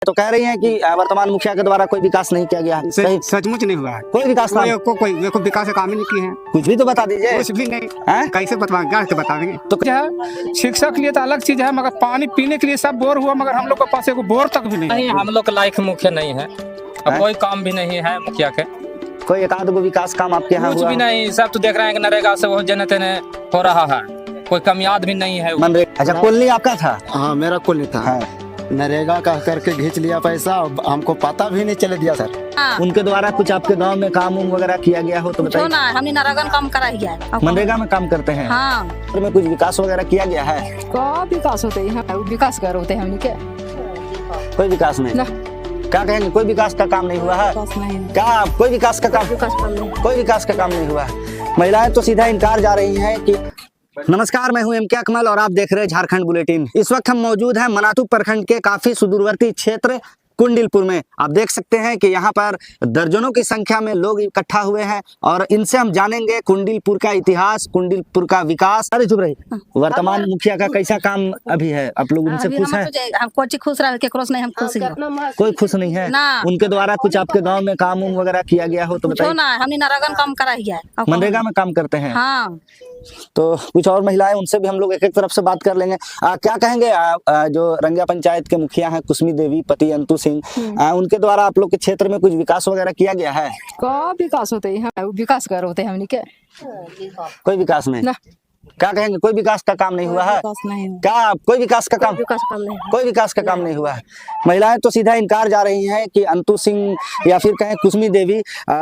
तो कह रही हैं कि वर्तमान मुखिया के द्वारा कोई विकास नहीं किया गया है। सही? सचमुच नहीं हुआ है। कोई विकास नहीं, कोई विकास का काम ही नहीं किए हैं। कुछ भी तो बता दीजिए। कुछ भी नहीं हैं? कैसे बताएंगे। तो है शिक्षा के लिए तो अलग चीज है, मगर पानी पीने के लिए सब बोर हुआ, मगर हम लोग के पास एक बोर तक भी नहीं। हम लोग के लायक मुखिया नहीं है, अब कोई काम भी नहीं है मुखिया के। कोई एक आध गो विकास काम आपके यहाँ कुछ हुआ? भी नहीं, सब तो देख रहे हैं कि नरेगा से वो जने तेने हो रहा है, कोई कम याद भी नहीं है। मनरेगा? अच्छा, कॉलोनी आपका था? हाँ, मेरा कुल नहीं था। हाँ। नरेगा का करके घींच लिया पैसा, हमको पता भी नहीं चले दिया सर। हाँ। उनके द्वारा कुछ आपके गांव में काम उम वगैरह किया गया हो तो बताइए। ना, हमने नरेगा काम करा ही है। मनरेगा में काम करते हैं? हाँ। में कुछ विकास वगैरह किया गया है? का विकास होते हैं, विकास कर होते हैं हमने के कोई विकास नहीं। ना। क्या कहेंगे, कोई विकास का काम नहीं हुआ है? क्या कोई विकास का काम? कोई विकास का काम नहीं हुआ है। महिलाएं तो सीधा इनकार जा रही हैं कि नमस्कार, मैं हूं एम के अकमल और आप देख रहे हैं झारखंड बुलेटिन। इस वक्त हम मौजूद हैं मनातू प्रखंड के काफी सुदूरवर्ती क्षेत्र कुंडिलपुर में। आप देख सकते हैं कि यहाँ पर दर्जनों की संख्या में लोग इकट्ठा हुए हैं और इनसे हम जानेंगे कुंडिलपुर का इतिहास, कुंडिलपुर का विकास। अरे चुप रही। वर्तमान मुखिया का कैसा काम अभी है? आप लोग उनसे खुश हैं? हम कोई खुश रहे के नहीं, हम खुश हैं। कोई खुश नहीं है? उनके द्वारा कुछ आपके गांव में काम उम वगैरह किया गया हो तो बताइए। ना, हमने नरेगा काम करा ही है। मनरेगा में काम करते हैं? हाँ। तो कुछ और महिलाएं, उनसे भी हम लोग एक एक तरफ से बात कर लेंगे। क्या कहेंगे जो रंगिया पंचायत के मुखिया हैं कुसमी देवी पति अंतु सिंह, उनके द्वारा आप लोग के क्षेत्र में कुछ विकास वगैरह किया गया है? का विकास होते हैं, विकास कर होते हैं हमने के कोई विकास नहीं। ना। क्या कहेंगे, कोई विकास का काम नहीं हुआ है? क्या कोई विकास का काम? कोई विकास का काम नहीं हुआ है। महिलाएं तो सीधा इनकार जा रही हैं कि अंतु सिंह या फिर कहें कुसमी देवी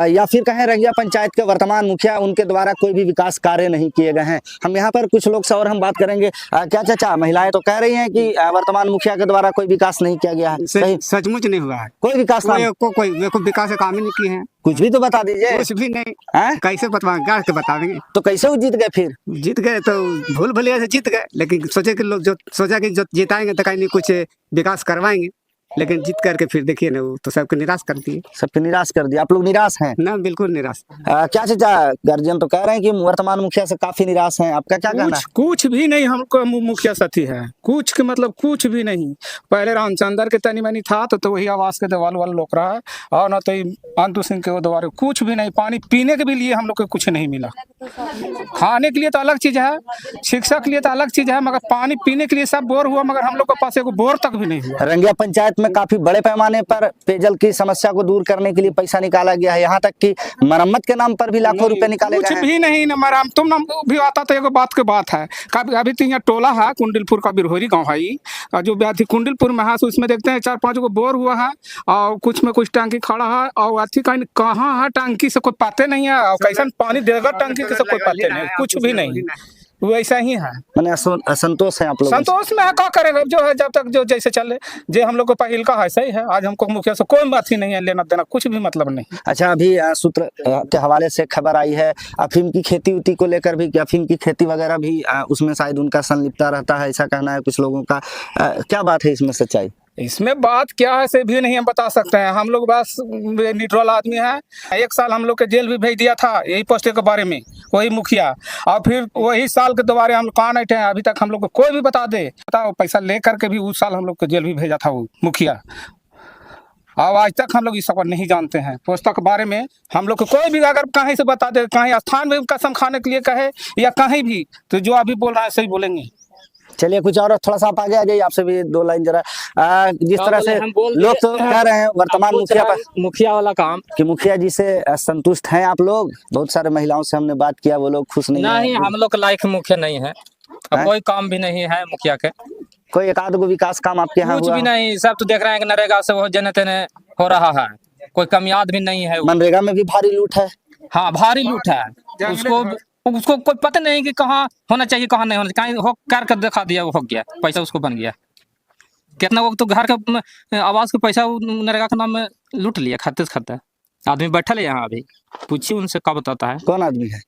या फिर कहें रंगिया पंचायत के वर्तमान मुखिया, उनके द्वारा कोई भी विकास कार्य नहीं किए गए हैं। हम यहाँ पर कुछ लोग से और हम बात करेंगे। क्या चाचा, महिलाएं तो कह रही हैं कि वर्तमान मुखिया के द्वारा कोई विकास नहीं किया गया है। सही? सचमुच नहीं हुआ है। कोई विकास कोई विकास का काम ही नहीं किए हैं। कुछ भी तो बता दीजिए। कुछ भी नहीं कैसे बताएंगे। तो कैसे वो जीत गए? फिर जीत गए तो भूल भुलैया से जीत गए, लेकिन सोचे कि लोग जो सोचा कि जो जिताएंगे तो कहीं नहीं कुछ विकास करवाएंगे, लेकिन जीत करके फिर देखिए ना, वो तो सबको निराश कर दिए। सबको निराश कर दिया। आप लोग निराश हैं? ना, बिल्कुल निराश। क्या चाचा, गार्जियन तो कह रहे हैं कि वर्तमान मुखिया से काफी निराश हैं, आपका क्या कहना है? कुछ भी नहीं हमको मुखिया साथी है, कुछ के मतलब कुछ भी नहीं। पहले रामचंद्र के तनी मनी था तो वही आवास के दीवार वाल लोक रहा है, और न तो अंतु सिंह के द्वारा कुछ भी नहीं। पानी पीने के भी लिए हम लोग को कुछ नहीं मिला। खाने के लिए तो अलग चीज है, शिक्षा के लिए तो अलग चीज है, मगर पानी पीने के लिए सब बोर हुआ, मगर हम लोग के पास एक बोर तक भी नहीं हुआ। रंगिया पंचायत में काफी बड़े पैमाने पर पेयजल की समस्या को दूर करने के लिए पैसा निकाला गया है, यहाँ तक कि मरम्मत के नाम पर भी लाखों रुपए निकाले गए हैं। कुछ भी नहीं न मराम, तुम नाम भी आता तो एक बात के बात है। अभी तो यहाँ टोला है कुंडिलपुर का, बिरहोरी गाँव है जो व्याधि कुंडिलपुर में है, उसमें देखते हैं 4-5 को बोर हुआ है और कुछ में कुछ टंकी खड़ा है, और अथी कहाँ है टंकी से कोई पता नहीं है, और कैसा पानी देगा टंकी से कोई पता नहीं, कुछ भी नहीं। वैसा ही है। मैंने असंतोष है आप लोग? संतोष में है, क्या करेंगे जो है, जब तक जो जैसे चले, जो हम लोग को पहल का है सही है। आज हमको मुखिया से कोई बात ही नहीं है, लेना देना कुछ भी मतलब नहीं। अच्छा, अभी सूत्र के हवाले से खबर आई है अफीम की खेती उती को लेकर भी, कि अफीम की खेती वगैरह भी उसमें शायद उनका संलिप्तता रहता है, ऐसा कहना है कुछ लोगों का। क्या बात है इसमें सच्चाई? इसमें बात क्या है से भी नहीं हम बता सकते हैं। हम लोग बस न्यूट्रल आदमी है। 1 साल हम लोग के जेल भी भेज दिया था यही पोस्ट के बारे में, वही मुखिया, और फिर वही साल के दोबारे हम कहाँ नहीं थे। अभी तक हम लोग को कोई भी बता दे, बताओ पैसा ले करके भी उस साल हम लोग को जेल भी भेजा था वो मुखिया। अब आज तक हम लोग इस सब नहीं जानते हैं पोस्ता के बारे में। हम लोग को कोई भी अगर कहीं से बता दे, कहीं स्थान में कसम खाने के लिए कहे या कहीं भी, तो जो अभी बोल रहा है सही बोलेंगे। चलिए, कुछ और थोड़ा सा आप आगे आ जाइए, आपसे भी 2 लाइन जरा। जिस तरह से लोग तो कह रहे हैं वर्तमान मुखिया वाला काम कि मुखिया जी से संतुष्ट हैं आप लोग। बहुत सारे महिलाओं से हमने बात किया, वो लोग खुश नहीं है। हम लोग के लायक मुखिया नहीं है, अब कोई काम भी नहीं है मुखिया के। कोई एक आध गो विकास काम आपके यहाँ कुछ भी नहीं, सब तो देख रहे हैं कि नरेगा से वो जने तेने हो रहा है, कोई कम याद भी नहीं है। मनरेगा में भी भारी लूट है। हाँ, भारी लूट है। उसको कोई पता नहीं कि कहाँ होना चाहिए कहाँ नहीं होना चाहिए, कहीं हो कर दिखा दिया, वो हो गया, पैसा उसको बन गया। कितना वो तो घर का आवास का पैसा नरेगा के नाम में लूट लिया, खाते आदमी बैठा है यहाँ। अभी पूछिए उनसे, क्या बताता है। कौन आदमी है?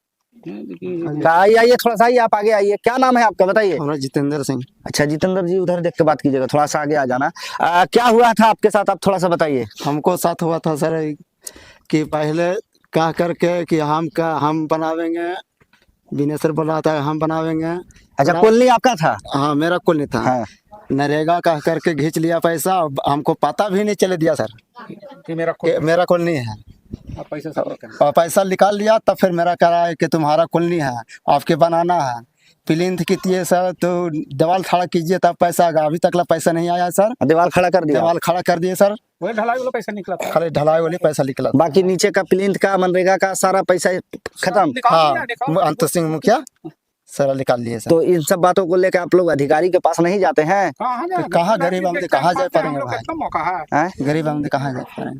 आइए थोड़ा सा, आइए आप आगे आइए। क्या नाम है आपका, बताइए। हमारा जितेंद्र सिंह। अच्छा जितेंद्र जी, उधर देख के बात कीजिएगा, थोड़ा सा आगे आ जाना। क्या हुआ था आपके साथ, आप थोड़ा सा बताइए। हमको साथ हुआ था सर कि पहले कह करके कि हम बनावेंगे, बिनेसर बोला था हम बनावेंगे। अच्छा, कॉलोनी आपका था? हाँ, मेरा कॉलोनी था। हाँ। नरेगा कह करके घींच लिया पैसा, अब हमको पता भी नहीं चले दिया सर कि मेरा कि मेरा कॉलोनी है। पैसा सब निकल और पैसा निकाल लिया, तब फिर मेरा कह रहा है कि तुम्हारा कॉलोनी है, आपके बनाना है, प्लिंथ कीजिए सर, तो दीवार खड़ा कीजिए तब पैसा आएगा। अभी तक पैसा नहीं आया सर। दीवार खड़ा कर दिया, दीवार खड़ा कर दिए सर, वही ढलाई वाला पैसा निकला था। खाली ढलाई वाली पैसा निकला। बाकी नीचे का प्लिंथ का मनरेगा का सारा पैसा खत्म। निकाल दिया, निकाल हाँ, अंत सिंह मुखिया सर निकाल लिए सर। तो इन सब बातों को लेकर आप लोग अधिकारी के पास नहीं जाते हैं? कहाँ जाए? कहाँ गरीब आदमी कहाँ जा पाएंगे हम लोग भाई? कितना मौका है? हैं? गरीब आदमी कहाँ जा पाएंगे?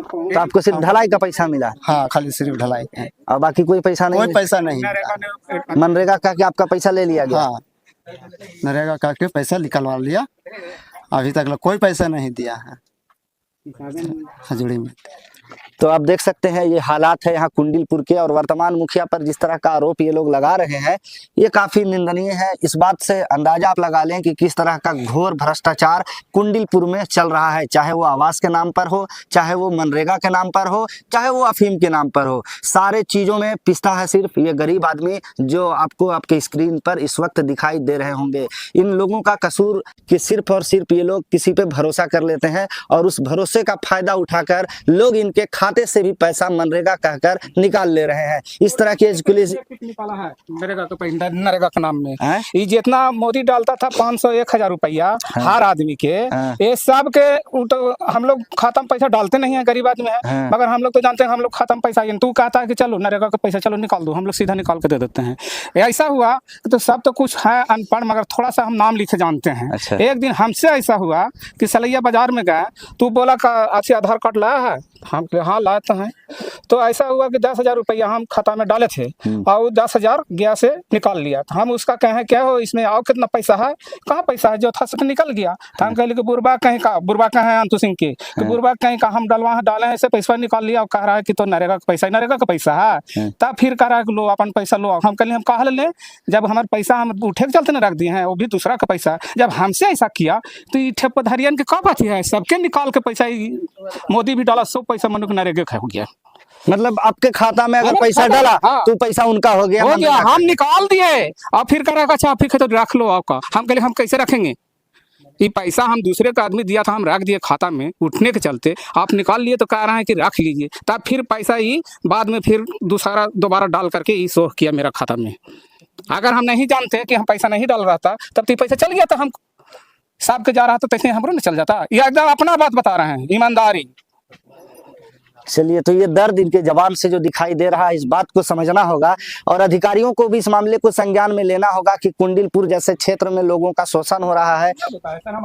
तो आपको सिर्फ ढलाई का पैसा मिला हाँ, खाली सिर्फ ढलाई है, और बाकी कोई पैसा कोई नहीं? पैसा नहीं। नरेगा ने मनरेगा का कि आपका पैसा ले लिया गया? हाँ, नरेगा का के पैसा निकलवा लिया, अभी तक कोई पैसा नहीं दिया है हजूरी में। तो आप देख सकते हैं ये हालात है यहाँ कुंडिलपुर के, और वर्तमान मुखिया पर जिस तरह का आरोप ये लोग लगा रहे हैं ये काफी निंदनीय है। इस बात से अंदाजा आप लगा लें कि किस तरह का घोर भ्रष्टाचार कुंडिलपुर में चल रहा है, चाहे वो आवास के नाम पर हो, चाहे वो मनरेगा के नाम पर हो, चाहे वो अफीम के नाम पर हो, सारे चीजों में पिसता है सिर्फ ये गरीब आदमी जो आपको आपके स्क्रीन पर इस वक्त दिखाई दे रहे होंगे। इन लोगों का कसूर कि सिर्फ और सिर्फ ये लोग किसी पे भरोसा कर लेते हैं और उस भरोसे का फायदा उठाकर लोग इनके खाते से भी पैसा मनरेगा कहकर निकाल ले रहे हैं। इस तरह की निकाला है नरेगा के पैसा, नरेगा के नाम में हैं? ये जितना मोदी डालता था 500-1000 रुपया हर आदमी के, हाँ। ये सब के तो हम लोग खाता में पैसा डालते नहीं है, गरीब आदमी है, हाँ। मगर हम लोग तो जानते हैं हम लोग खाता में पैसा, तू कहता है कि चलो नरेगा का पैसा चलो निकाल दो, हम लोग सीधा निकाल के दे देते हैं। ऐसा हुआ तो सब तो कुछ है अनपढ़, मगर थोड़ा सा हम नाम लिखे जानते हैं। अच्छा। एक दिन हमसे ऐसा हुआ कि सलैया बाजार में गए, तू बोला का अच्छे आधार कार्ड लाया है, हम हाँ लाए तो हैं। तो ऐसा हुआ कि 10,000 रुपया हम खाता में डाले थे और वो 10,000 गया से निकाल लिया। तो हम उसका कहें क्या हो इसमें आओ कितना पैसा है, कहाँ पैसा है, जो था सब निकल गया। तो हम कहले कि बुरबा कहीं का, बुरबा कहें अंतु सिंह के कि बुरबा कहीं का हम डलवा डाले हैं, ऐसे पैसा निकाल लिया और कह रहा है कि तो नरेगा का पैसा, नरेगा का पैसा है। तब फिर कह रहा है कि लो अपन पैसा लो। हम कहले हम कहा ले, जब हमारे पैसा हम उठे के चलते न रख दिए हैं, वो भी दूसरा का पैसा। जब हमसे ऐसा किया तो ये ठेकेदारियन के का बात है, सबके निकाल के पैसा मोदी भी डाला, सब पैसा मनु के नरेगा हो गया। मतलब आपके खाता में अगर हमारे पैसा खाता- डाला हाँ। तो पैसा उनका हो गया, हो गया, मनरेगा हम का। निकाल दिए और फिर कह रहा अच्छा आप फिर तो रख लो आपका। हम कहले हम कैसे रखेंगे, ये पैसा हम दूसरे का आदमी दिया था, हम रख दिए खाता में उठने के चलते, आप निकाल लिए तो कह रहे हैं कि रख लीजिए। तब फिर पैसा ही बाद में फिर दोबारा डाल करके ये शो किया मेरा खाता में। अगर हम नहीं जानते कि हम पैसा नहीं डाल रहा था तब तो पैसा चल गया था, हम साहब के जा रहा था तो हमरो न चल जाता। ये एकदम अपना बात बता रहे हैं, ईमानदारी। चलिए, तो ये दर्द इनके जवान से जो दिखाई दे रहा है इस बात को समझना होगा और अधिकारियों को भी इस मामले को संज्ञान में लेना होगा कि कुंडिलपुर जैसे क्षेत्र में लोगों का शोषण हो रहा है।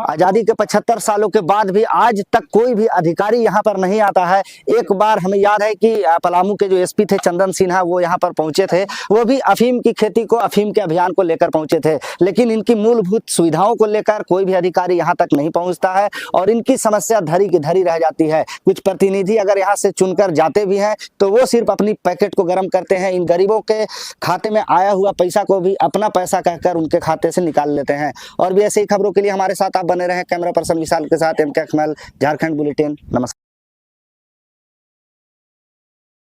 आजादी के 75 सालों के बाद भी आज तक कोई भी अधिकारी यहाँ पर नहीं आता है। एक बार हमें याद है कि पलामू के जो एसपी थे चंदन सिन्हा, वो यहाँ पर पहुंचे थे, वो भी अफीम की खेती को, अफीम के अभियान को लेकर पहुंचे थे, लेकिन इनकी मूलभूत सुविधाओं को लेकर कोई भी अधिकारी यहाँ तक नहीं पहुंचता है और इनकी समस्या धरी की धरी रह जाती है। कुछ प्रतिनिधि अगर यहाँ से चुनकर जाते भी हैं तो वो सिर्फ अपनी पैकेट को गर्म करते हैं, इन गरीबों के खाते में आया हुआ पैसा को भी अपना पैसा कहकर उनके खाते से निकाल लेते हैं। और भी ऐसी खबरों के लिए हमारे साथ आप बने रहें। कैमरा पर्सन विशाल के साथ MK अकमल, झारखंड बुलेटिन। नमस्कार।